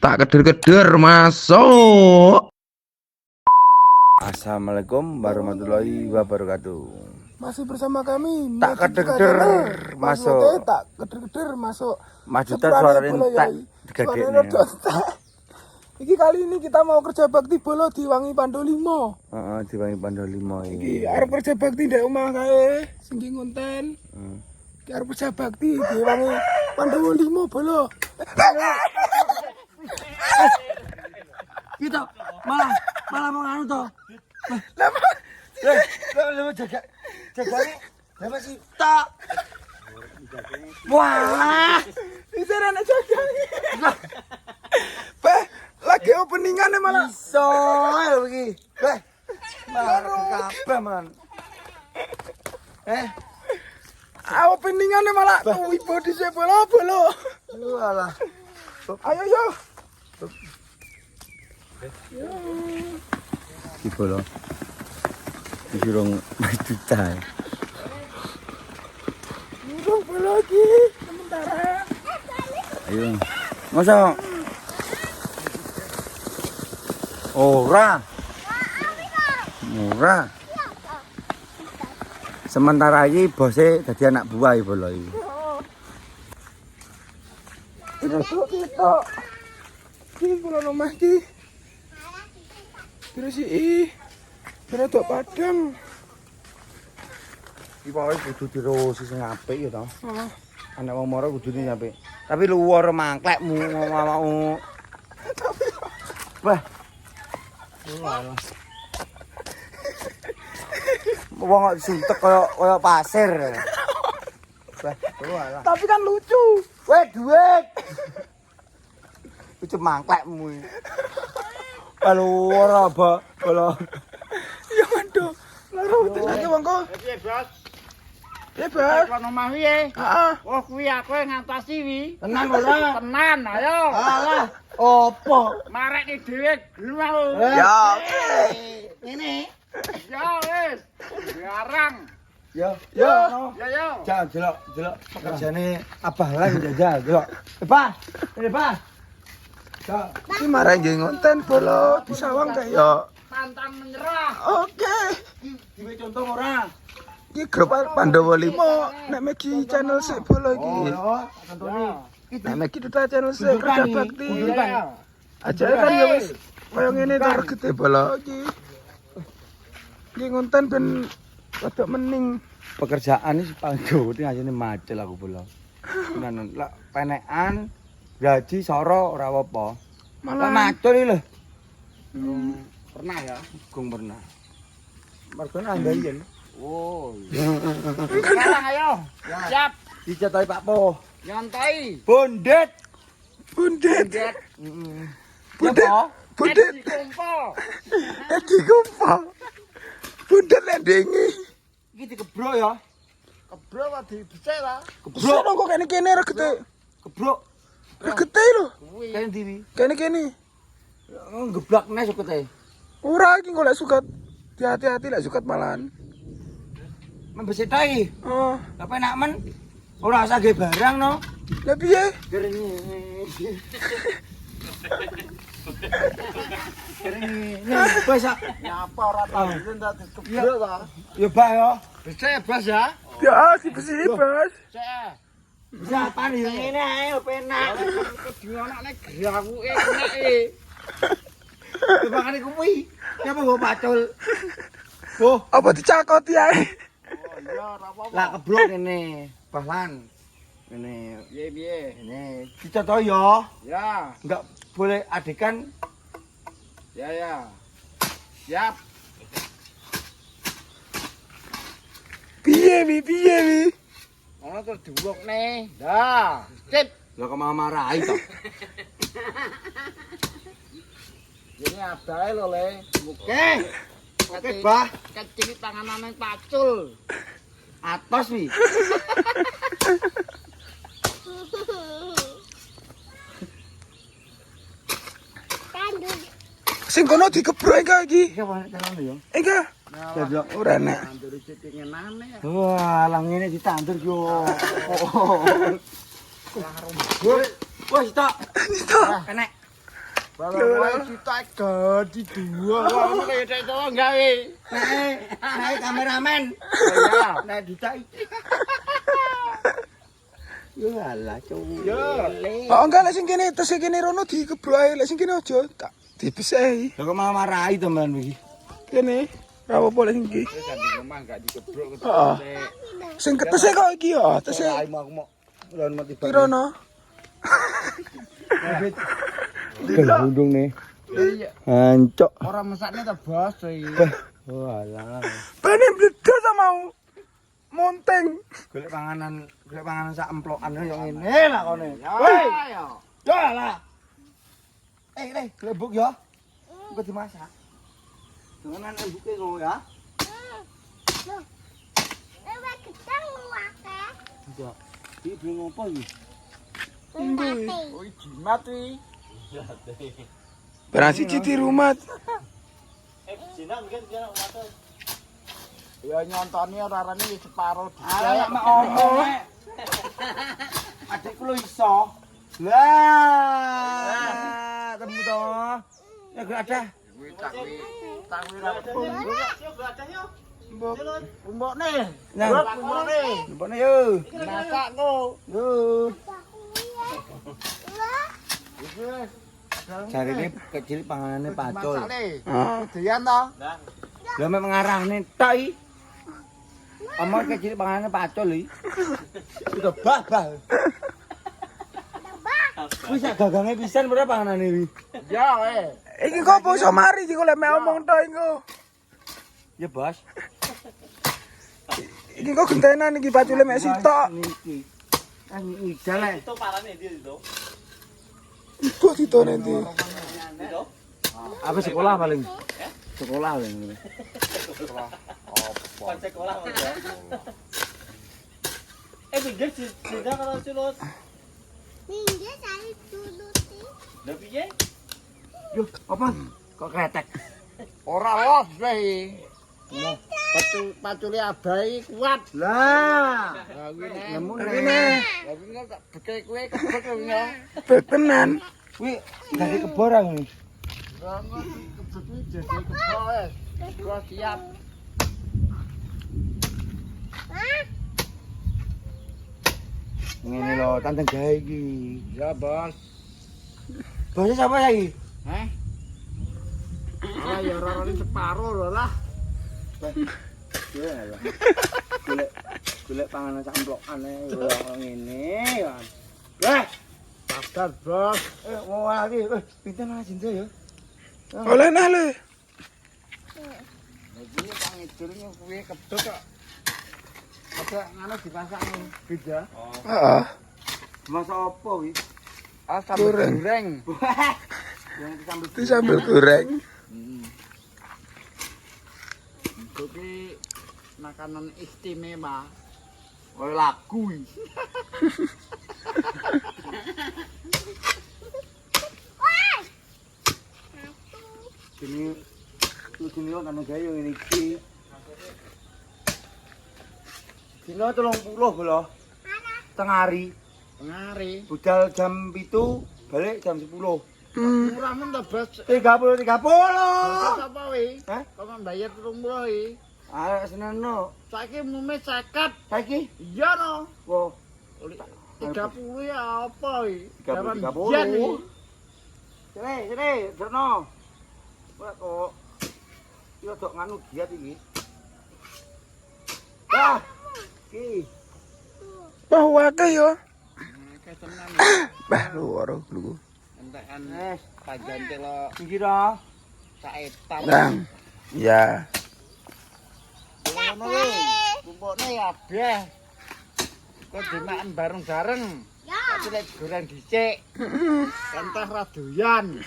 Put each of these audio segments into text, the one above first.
Tak keder-keder masuk. Assalamualaikum warahmatullahi wabarakatuh. Masih bersama kami. Tak keder-keder masuk. Tak keder-keder masuk. Majudan suaranya entek digedekne. Iki kali ini kita mau kerja bakti bola di Wangi Pandolimo. Heeh, di Wangi Pandolimo Iki arep kerja bakti ndek omah kae, sing ngonten. Iki arep kerja bakti di Wangi Pandolimo bola. Kita malah mau nganu to. Lama. Lama jaga. Lama sih tak. Wah, Bisa ana jaga. Beh, lagi openingan malah. iso iki. Malah kabeh man. Openingan malah wibo dhisik bola. Walah. Ayo yo. Di bola. Disuruh majudan. Burung bola lagi sementara. Ayo. Masa? Ora. Murah. Sementara iki bose dadi anak buah bola iki. Kita. Ki kula omah ki. Terus iki. Terus tok padang. Iki pokoke kudu dirosi sing apik ya to. Heeh. Anak wong moro kudune apik. Tapi luwur mangklekmu mau. Wah. Wong kok suntek kaya pasir. Wah, Tapi kan lucu. weh duit. Itu mangklekmu. Kalau ora bola. Ya aduh. Laro lagi wong kok. Piye, Bos? Ya, Bas. Kon omah piye? Heeh. Wah, kuwi aku yang ngantasi wi. Tenang ora? Tenan, ayo. Alah, opo? Marekne dhewe gelem aku. Ya. Ini. Ya wis. Garang. Ya. Ya. Ya yo. Jangan jelok pekerjaane Abah lagi jajal, delok. Abah, ini Abah. Iki marang nggih ngonten bola di sawang kae ya. Pantang menyerah. Oke. Diwe contoh ora? Iki grup Pandowo 5 nek Megi channel sik bola iki. Contone. Nek Megi Duta channel sik kerja bakti. Iya. Aja kan ya wis koyo ngene targete bola iki. Iki ngonten ben rada mening. Pekerjaan ini paling gede asine macel aku bola. Tenan lek penekan gaji soro ora apa-apa. Lek Malah macul iki lho. Pernah ya? Gung pernah. Mergone ambayen. Oh. Sekarang ayo. Siap. Dicetoki Pak Po. Nyantai. Bondet. bundet. Jet. Bundet. Bundet. Kumpul. Edi kumpa. Bundet lendengi. Iki dikebrok ya. Kebrok kok dibecek ta? Bisa dong kok kene-kene regete. Kebrok. Regete lho. Kuwi. Kene ndi? Kene-kene. Ngeblak neh sukete. Ora iki golek sukat. Hati-hati lek sukat malahan. Membesit ta iki. Oh, Lah penak men. Ora usah ge barang no. lah piye? Wes sak. Nyapa ora tau ndak dikebrok ta? Ya Pak ya. Becek Bas ya. Ya, si besi Bas. Cek. Bisa apa nih ngene ae penak. Dionokne grakuke kenake. Tebakane kuwi. Nyapa mbok pacul. Oh, Apa dicakoti ae? Oh iya ora apa-apa. lah kebrok ngene. Bahlan. Ngene. Piye-piye? Ini dicontoh ya. Ya, Enggak boleh adegan. ya ya. Siap. Piye wi? Ono terus diwokne. Dah, sip. Lah kok malah marahi to. Ini abae lho le. Oke. Oke, Bah. Kecil tanganane pacul. Atos wi. Sing kono dikebrok enggak iki? Iki apa tenan yo? Enggak. Goblok. Ora enak. Tandur citingenane. Wah, lah ngene ditandur yo. Wes tok. Tok. Enek. Balong kita gadi dua. Wah, ini kayak cek tolong gawe. Nek kameramen. Ya. Nek dicak iki. Yo alah cuy. Yo. Oh enggak lek sing kene tes kene rono dikebrok ae lek sing kene aja tak dibesehi. Lah kok malah marahi teman iki. Kene ra apa lek sing iki. Wis di rumah enggak dikebrok Heeh. Sing ketese kok iki ya, tese Aku mau lan mati bang. pirono? Gundung nih. Iya. Hancuk. Orang mesaknya ta bos iki. Walah. Bane bledos mau. Monteng. Golek panganan sak emplokan yo ngene lakone. Woi. Yo lah. Lebuk ya. Engko dimasak. Jangan embuke ngono ya. Ya. Iki bingung apa iki? Woi jimat iki. Berasi di rumah. Ya nyontoni rarane wis separo Alah mak omong. Adikku lu iso. Lah, temu to. Ya gak ada. kuwi takwi ra. Mbokne. Nah, Mbokne. mbone yo. Masak kok. Yo. Wis. Jarine kecil panganane pacul. Ah. Dian to. Lah mek ngarahne tok iki. Omong kecil panganane pacul iki. Udah bah. Wis sak gagange pisan berapa panganane iki? Ya weh. Iki kok iso mari iki kok lek mek omong tok engko. Ya, Bos. Iki kok gentenan iki bacule mek sitok. Niki. Kan iki jalek. Itu ditone ndi. Apa sekolah paling? Sekolah paling. Pinggir sida karo culus. Pinggir saya dulu sih. Lah piye? Yo, apa? Kok kretek? Ora los weh. Pacule abai kuat. Lah, Lah kuwi nemu Iki nih. Lah kuwi tak beke kowe kebek kowe. bet tenan. Kuwi dari keborang nih. Bangun kebek iki jadi kebek wes. Gua siap. Ngene lho, tanteng gawe iki. Ya, Bos. Bosnya siapa ya iki? Heh. Alah ya ora separo lho lah. Ya lah. Golek panganan sak emplokane yo ngene kan. Sabar, Bos. Mau lagi. Pinten ana jinja ya? Oleh nah le. Iki pangidulnya kuwi kebek kok. Ada nganu dipasang beda. Heeh. Masak apa iki? Ah, sambal Goreng. goreng. Yang disambel Itu sambal goreng. Iki makanan istimewa. koyo lagu iki. Ini lo kan gawe ngene iki. Dino 30 lho. Tengah hari. Ngari. Budal jam 7, balik jam 10. Murah men to, Bos. 30. Bos apa wi? Hah? Kok mbayar 30 iki? Ah, seneno. Saiki mume 50. Saiki? Iya no. Wo, 30 ya apa iki? 30. Biyen iki. Sini, Jono. Wah, kok yo dok nganu giat iki. Wah. Ki. Bahwa ke yo. Akeh tenan. Bah luar lu. Entekan Eh, panjang telo iki dah. saetan. Nang. Ya. Ngono lho. Kumpulne kabeh. Kok dimakan bareng-bareng. Ya. Tapi lek goreng dhisik. Entah ra doyan.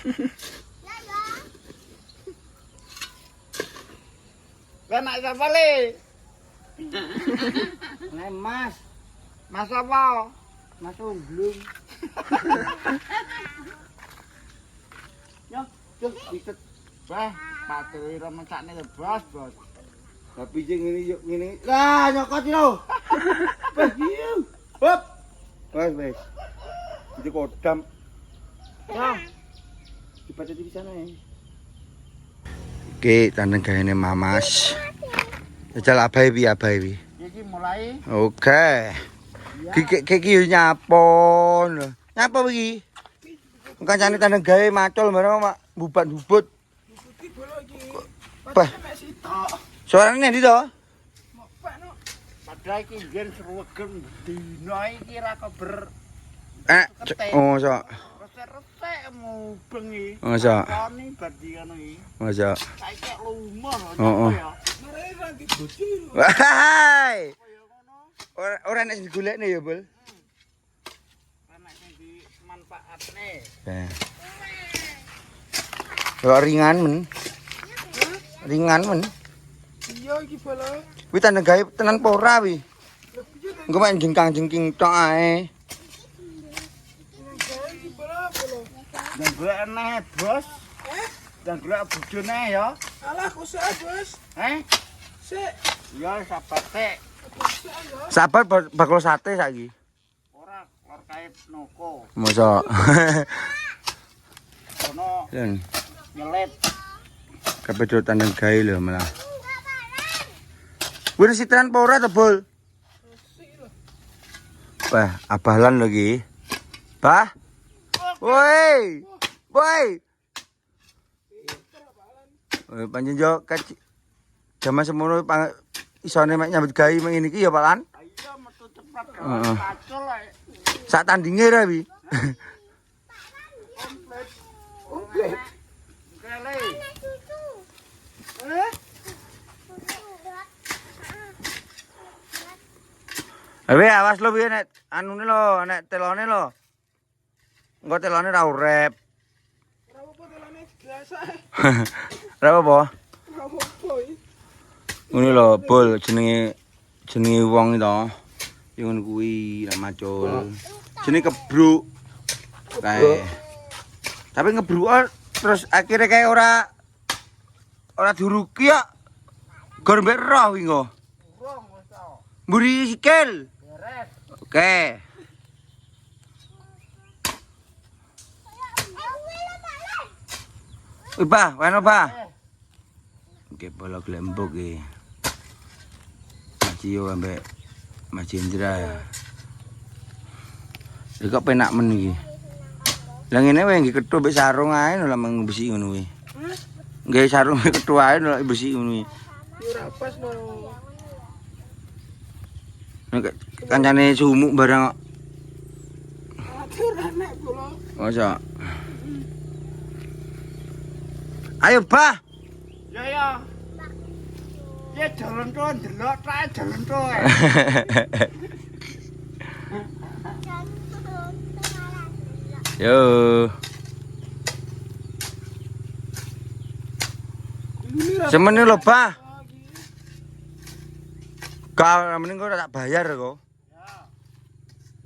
Lah nak sapa le? Nek Mas, Mas apa? Mas Umblung. Yo, diket. Wah, paturi ra mesakne lho, Bos, Bos. Tapi jeng ngene yo ngene. Lah, nyokot lho. Wes, yo. Hop. Wes. Jadi kodam. Ya. Dibaca di sana ya. Oke, tandeng gaene Mamas. Jajal abai pi. Iki mulai Oke. Ki nyapon. Nyapa iki? Kancane tandeng gawe macul bareng mak bubat-bubut. Bah. Suarane ndi to? padha iki njen sruwegen dino iki ra keber Oh, so. resek-resek mubeng iki. Oh, so. Koni badi ngono iki. Masa. Saiki lumah Oh, oh. ya. Hai. Ora nek digolekne ya, Bul. Anak sing dimanfaatne. Ya ringan men. Ringan men. Iya iki bala. Kuwi tandeng gawe tenan apa ora wi? Engko mek jengkang-jengking tok ae. Dan gue enak bos. Dan gue bujune ya. Alah kok sik, Bos. Sik. Ya sabar sik. Sabar bakul sate saiki. Ora lor kait noko. Masa. Ono Lan nyelet. kabeh do tandeng gawe lho malah. Wis sitran apa ora to, Bul? Wah, abalan lho iki. Bah. Woi. Woi. Panjen yo jaman semono isone mek nyambut gawe mek ngene iki ya, Pak Lan. Iya metu cepat Heeh. kacul ae. Sak tandinge ra wi. Kele. Awas lo piye nek anune lo, nek telone lo. Engko telone ra urep. Ora apa telane biasa. Ra apa? Ora apa iki. Ngene lho, Bul, jenenge wong itu. Ya ngono kuwi, ra macul. Jenenge kebruk. Kae. Tapi ngebruk terus akhirnya kayak ora diuruki ya. Gor mbek roh kuwi engko. Urung wis tau. Mburi sikil. Beres. Oke. Ba, wano ba? Oke, bolak lembok iki. Macio ambek Mas Indra ya. Iki kok penak men iki. Lah ngene wae nggih kethu mbek sarung ae lho lamang besi ngono kuwi. Nggih sarung kethu ae lho besi ngono kuwi. Ora pas no. Nek kancane sumuk barang kok. Atur anak kula. Masa. Ayo, Bah. Ya ya. Ya jalan tuh delok tak jalan tuh. Yo. Semene lho, Bah. Kau mending kau tak bayar kok.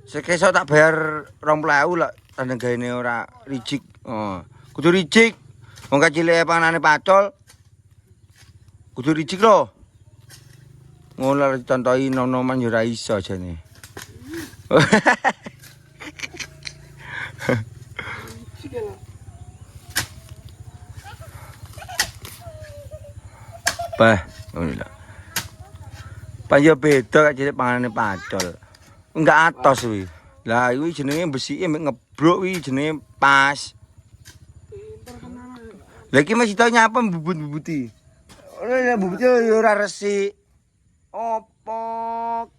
Sekesok tak bayar 20.000 lah tandang gaene ora ricik. Oh, kudu ricik. Wong kacile panganane pacol. Kudu ricik lho. Ngono ditontohi nom-noman yo ora iso jane. Bah, ngono lho. Payo beda kacile panganane pacol. Enggak atos kuwi. Lah iki jenenge besike mek ngebruk kuwi jenenge pas. Lah iki masih tau nyapa bubut-bubuti. Ora bubuti ora resik. Opo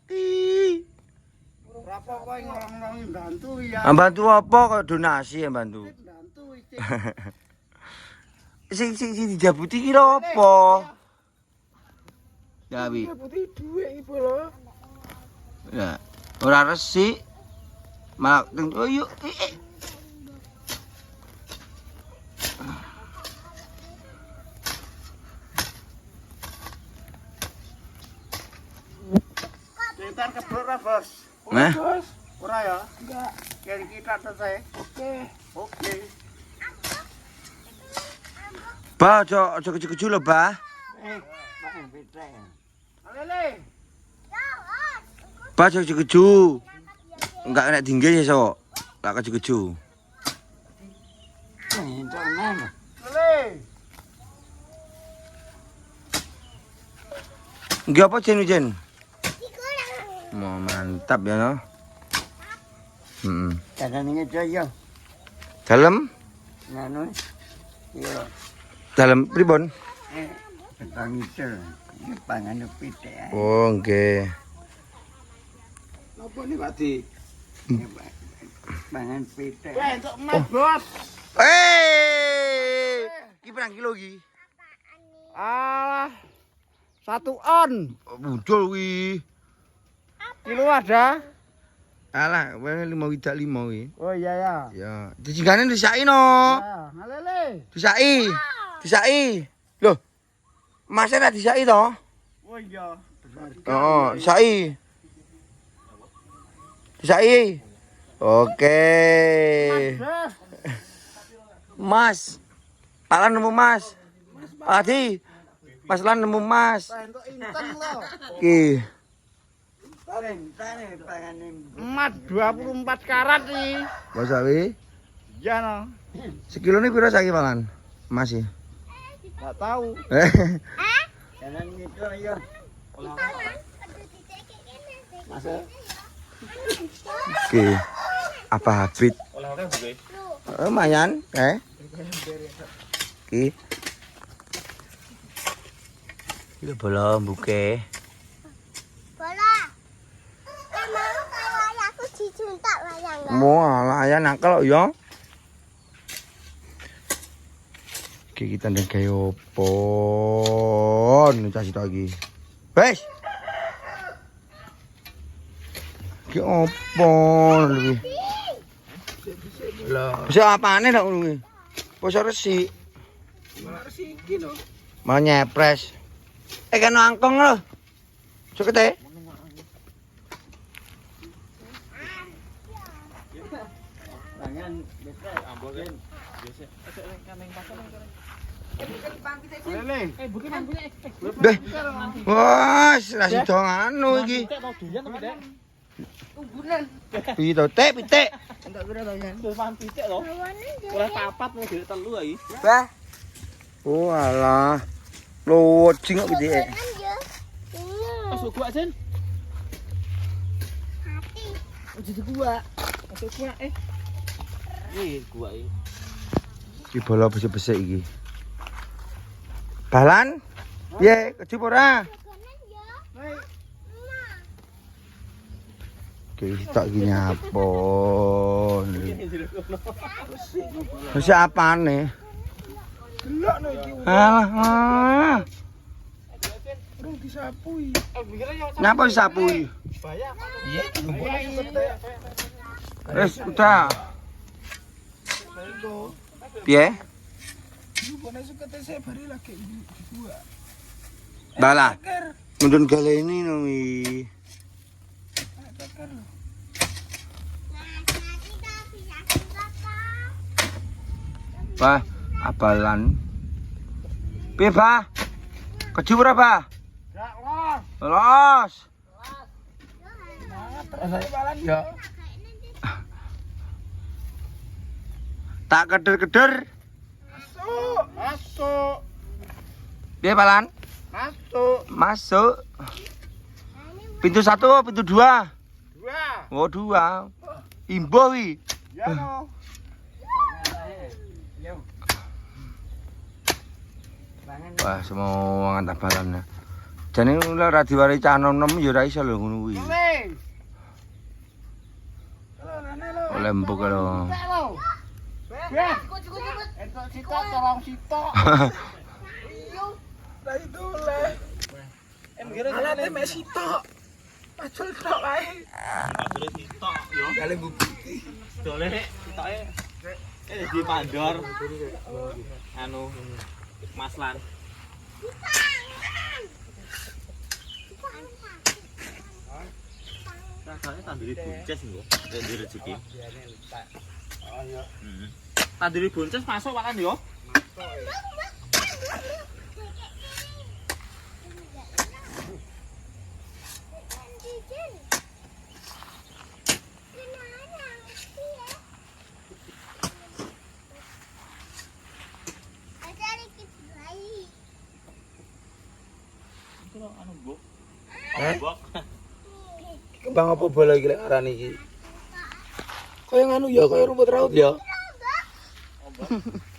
ki? Berapa kowe ngorong-ngorong bantu ya? Bantu apa kok donasi ya bantu? Bantu iki. Sing dijabuti ki lho apa? Ya wi. Putih dhuwit iki lho. Ya, ora resik. Mak oh yuk. Sebentar kebruk ra, Bos. Nah, Bos, Ora ya? enggak. Kali kita selesai. Oke. Oke. Ba aja keju-keju lho, Ba. Pak bete. Lele. Ba aja keju. Enggak enak tinggi ya, Sok. Tak keju-keju. Entuk mana? Nggih apa Jen Jen? Dikurang. Mau mantap ya no. Kadang ini aja ya. Dalam Nganu. Iya. dalam pribon. Petang itu. Ini pangan pitik. Oh nggih. Apa nih Pak Di? Pangan pitik. Weh, untuk emas, Bos. Ki pirang kilo ki? Alah. 1 on. Oh, budol wi. Kilo ada? Alah, wae 5 widak 5 wi. Oh iya ya. Ya, dijingane disaki no. Nah, ngalele. Disaki. Disaki. Loh. Masnya tak disaki to? Oh iya. Oh, disaki. Disaki. Oke. Mas. Palan nemu Mas. Adi. Mas Lan nemu Mas. Untuk inten loh. Ki. Emas 24 karat nih. Mas Awi. Ya no. Sekilo ini pira saiki Palan? Mas ya. Enggak tahu. Kadang itu ya. Oke. Apa habit? Lumayan, Ki. Iki belum buke. Bola. Mau kalau aku dijuntak wayang enggak? Mualah ya nakal ya. Oke, kita ndek gawe opo? Nih lagi. Wes. Ki opo lebih? Lah, bisa apane dak ngono kuwi? Poso resik. Resik iki lho. Mau nyepres. Kan angkong lho. Cukete. Lele. Deh. Wes, ra sida anu iki. Piye to, pitik. Oleh papat mau jadi telu lagi. Bah. Oh alah. Luwet sing kok pitik. Kan ya. Ini Masuk gua Jen. hati. Jadi gua. Masuk gua gua ini. Iki bola besek-besek iki. Balan? Piye, keju ora? Kanan ya. Oke, tak iki nyapon. Wis apane? Delok no iki. Alah. Urung disapui. Nyapa disapui? Bayar. Wis udah. Piye? Bukan sukete saya bari lagi dua. Bala. Mundun galeni no wi. Pak, abalan. Piye, Pak? Keju ora, Pak? Gak los. Los. Balan ya. Tak keder-keder. Masuk. Piye, Palan? Masuk. Masuk. Pintu 1 apa pintu 2? 2. Oh, 2. Imbo wi. Ya no. Wah, semua ngantap balan. Jane ora ra diwari cah nom-nom ya ora iso lho ngono kuwi. Oleh mbok lho. Ya. Entuk sitok tolong sitok. Lah itu le. Alate mek sitok. Pacul tok wae. Pacule sitok yo. Kali bukti. Dole sitoke di Pandor. Anu Mas Lan. Rasanya tanduri bunces lho, dari rezeki. Oh iya. Tanduri bunces masuk makan yo. Lombok. Kembang apa bola iki lek arane iki? Kaya nganu ya, kaya rumput laut ya.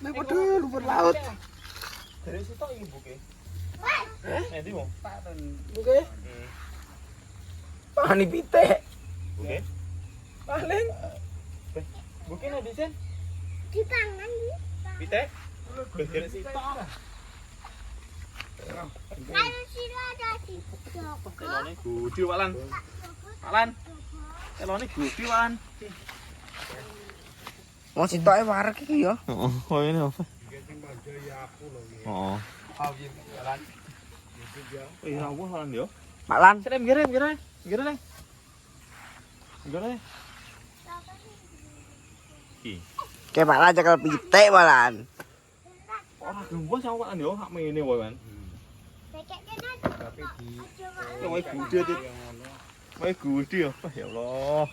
Nek padha rumput laut. Dari situ iki buke. Nanti mau. Oke. Pani pitik. Buke. Paling Buke nek disen. Dipangan iki. Pitek. Dari situ. Kalau sira ada di Joko. Telone gudi walan. Walan. Telone gudi walan. Wong sitoke warek iki ya. Heeh, koyo ini apa? Heeh. Oh, iya rawuh walan yo. Pak Lan. Serem gere. Gere nih. Ki. Kayak Pak Lan cekel pitik malan. Ora gembos sama walan yo, hak mene wae kan. Wae gede dit. Wae gede ya. Ya Allah.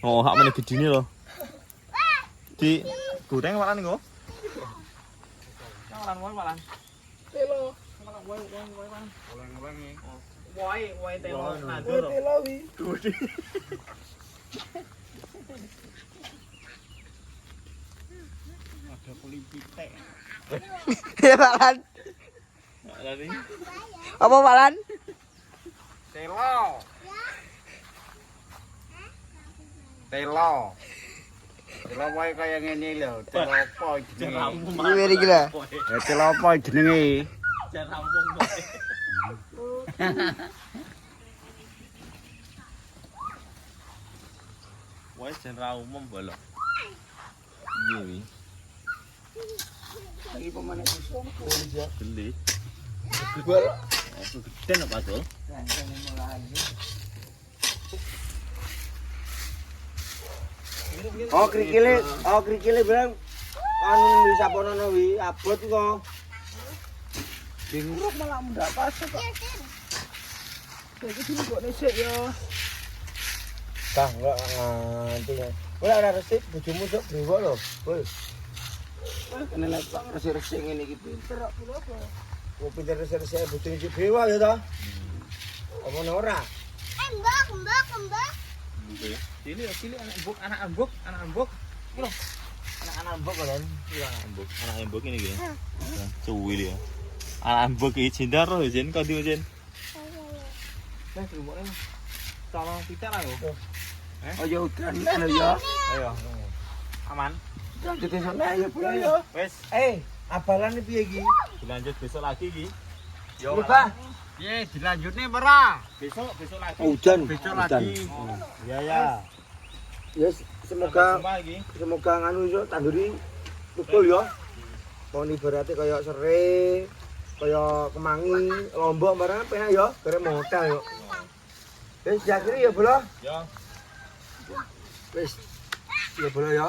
Oh, hak meneh gedine lho. Di goreng walan nggo. Walan walan. Telo. Wae walan. Oleng-oleng iki. Wae telo nandur. telo wi. Gede. Ada kulipitek. Ya Pak Lan. Lari. Apa Pak Lan? Telo. Telo. Telo wae kaya ngene lho. Telo apa jenenge? Iki iki lho. Ya telo apa jenenge? Jan rampung wae. Wes jan ra umum bolok. Iya wi. Iki pemane iso ya. Gede. Gol. Gede apa tuh? Oh krikile bilang anu wis saponono wi abot kok. Bingung malah ndak pas kok. Iki dulu kok nesek ya. Kah enggak nganti. Ora resik bojomu sok brewok lho. Bol. Kene lek resik-resik ngene iki pinter kok lho apa. Kok pinter resik-resik bojone iki brewok ya ta? Apa ora? Mbak. Ini anak ambuk. Ini Anak-anak mbok kan. anak ambuk ini gini. Cuwil ya. Anak ambuk iki cinta roh jen kok di jen. Nah, rumokne. Tolong pitek lah yo. Oh ya udan lho ya. Ayo. Aman. Lanjut esuk ayo pulang ya. Wes, Abalan piye iki? dilanjut besok lagi iki. Yo, Pak. Piye dilanjutne ora? Besok lagi. Hujan. Besok lagi. Ya ya. Ya semoga Jumpa lagi. nganu iso tanduri tukul ya. Pon ibarate kaya sere, kaya kemangi, lombok barang penak ya, bare modal yo. Wis jakiri ya, Bro. Ya. Wis. Ya, Bro ya.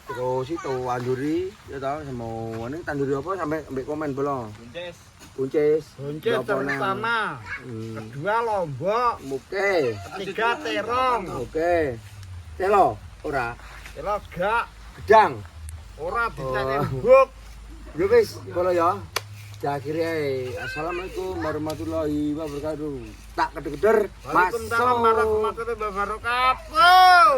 Terus itu anduri ya tau mau ning tanduri apa sampai ambek komen Bro. Bunces. Buncis. Buncis terutama. Kedua lombok, Oke. ketiga terong. Oke. Telo ora Telo gak gedang. ora ditanya buk. Ya wis, ngono ya. Diakhiri ae. Assalamualaikum warahmatullahi wabarakatuh. Tak keder-keder. Waalaikumsalam warahmatullahi wabarakatuh.